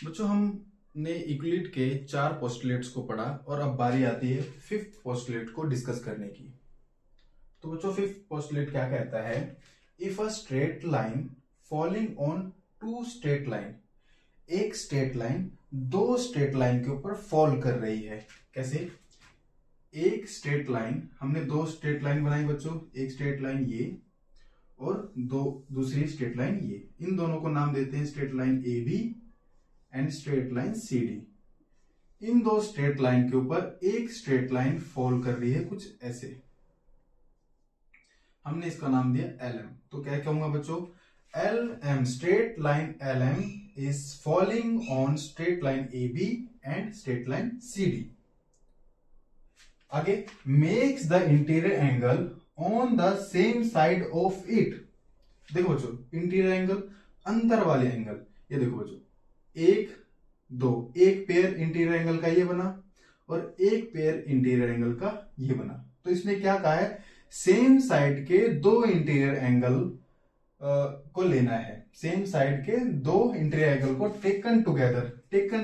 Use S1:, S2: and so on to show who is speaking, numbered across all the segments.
S1: बच्चों हमने यूक्लिड के 4 पोस्टुलेट्स को पढ़ा और अब बारी आती है 5th पोस्टुलेट को डिस्कस करने की। तो बच्चों 5th पोस्टुलेट क्या कहता है? If a straight line falling on 2 straight line, एक स्ट्रेट लाइन 2 स्ट्रेट लाइन के ऊपर फॉल कर रही है। कैसे? एक स्ट्रेट लाइन, हमने 2 स्ट्रेट लाइन बनाई बच्चों, एक स्ट्रेट लाइन ये और दूसरी स्ट्रेट लाइन ये। इन दोनों को नाम देते हैं straight line A B and straight line C D. इन 2 स्ट्रेट लाइन के ऊपर एक स्ट्रेट लाइन फॉल कर रही है कुछ ऐसे। हमने इसका नाम दिया एल एम। तो क्या कहूंगा बच्चों? L M, straight line L M is falling on straight line A B and straight line C D. आगे, makes the interior angle on the same side of it. देखो बच्चों, इंटीरियर एंगल, अंदर वाले angle, ये देखो बच्चों, एक pair interior angle का ये बना और एक पेयर इंटीरियर एंगल का ये बना। तो इसने क्या कहा है? सेम साइड के 2 इंटीरियर एंगल को लेना है। सेम साइड के 2 इंटीरियर एंगल को टेकन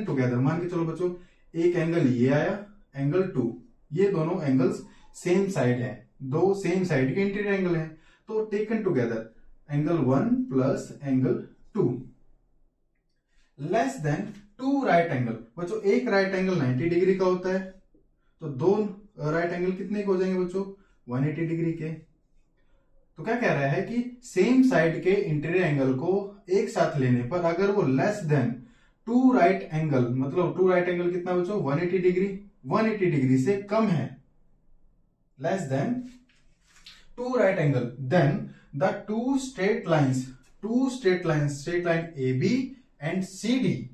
S1: टुगेदर मान के चलो बच्चों, एक एंगल ये आया, एंगल 2, ये दोनों एंगल्स सेम साइड है, 2 सेम साइड के इंटीरियर एंगल हैं, तो taken together angle 1 plus angle 2 less than 2 right angle. बच्चों एक राइट एंगल 90 डिग्री का होता है, तो 2 राइट एंगल कितने के हो जाएंगे बच्चों? 180 डिग्री के। तो क्या कह रहा है कि सेम साइड के इंटीरियर एंगल को एक साथ लेने पर अगर वो लेस देन 2 राइट एंगल, मतलब 2 राइट एंगल कितना बच्चों? 180 डिग्री, 180 डिग्री से कम है, less than 2 right angle, then the 2 straight lines, straight line A B and C D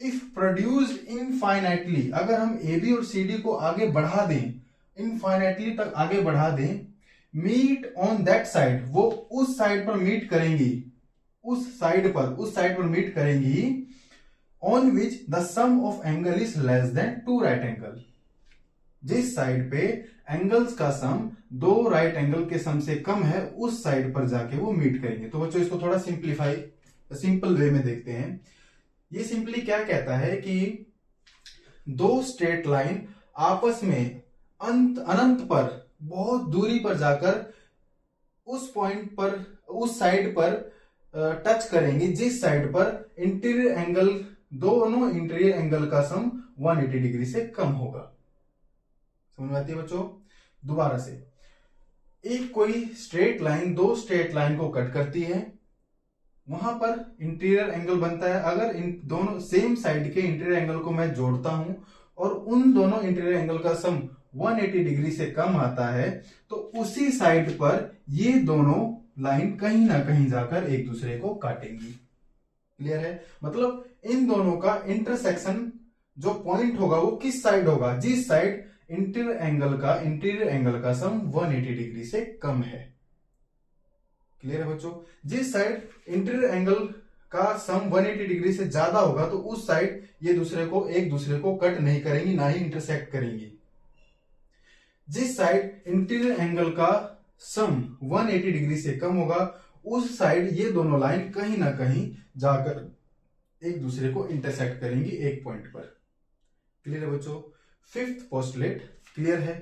S1: if produced infinitely, अगर हम ए बी और सी डी को आगे बढ़ा दें, इनफाइनाइटली तक आगे बढ़ा दें, मीट ऑन दैट साइड, वो उस साइड पर मीट करेंगी, उस साइड पर मीट करेंगी, on which the sum of angle is less than 2 right angle. जिस साइड पे एंगल्स का सम 2 राइट एंगल के सम से कम है, उस साइड पर जाके वो मीट करेंगे। तो बच्चों इसको थोड़ा सिंपल वे में देखते हैं। ये सिंपली क्या कहता है कि 2 स्ट्रेट लाइन आपस में अनंत पर, बहुत दूरी पर जाकर उस पॉइंट पर, उस साइड पर टच करेंगे जिस साइड पर इंटीरियर एंगल, दोनों इंटीरियर एंगल का सम 180 डिग्री से कम होगा। समझ में आती है बच्चों? दोबारा से, एक कोई स्ट्रेट लाइन 2 स्ट्रेट लाइन को कट करती है, वहां पर इंटीरियर एंगल बनता है। अगर इन दोनों सेम साइड के इंटीरियर एंगल को मैं जोड़ता हूं और उन दोनों इंटीरियर एंगल का सम 180 डिग्री से कम आता है, तो उसी साइड पर ये दोनों लाइन कहीं ना कहीं जाकर एक दूसरे को काटेंगी। क्लियर है? मतलब इन दोनों का इंटरसेक्शन जो पॉइंट होगा वो किस साइड होगा? जिस साइड इंटीरियर एंगल का सम 180 डिग्री से कम है। क्लियर है बच्चों? जिस साइड इंटीरियर एंगल का सम 180 डिग्री से ज्यादा होगा, तो उस साइड ये एक दूसरे को कट नहीं करेंगी, ना ही इंटरसेक्ट करेंगी। जिस साइड इंटीरियर एंगल का सम 180 डिग्री से कम होगा, उस साइड ये दोनों लाइन कहीं ना कहीं जाकर एक दूसरे को इंटरसेक्ट करेंगी एक पॉइंट पर। क्लियर है बच्चों? 5th पोस्टुलेट क्लियर है?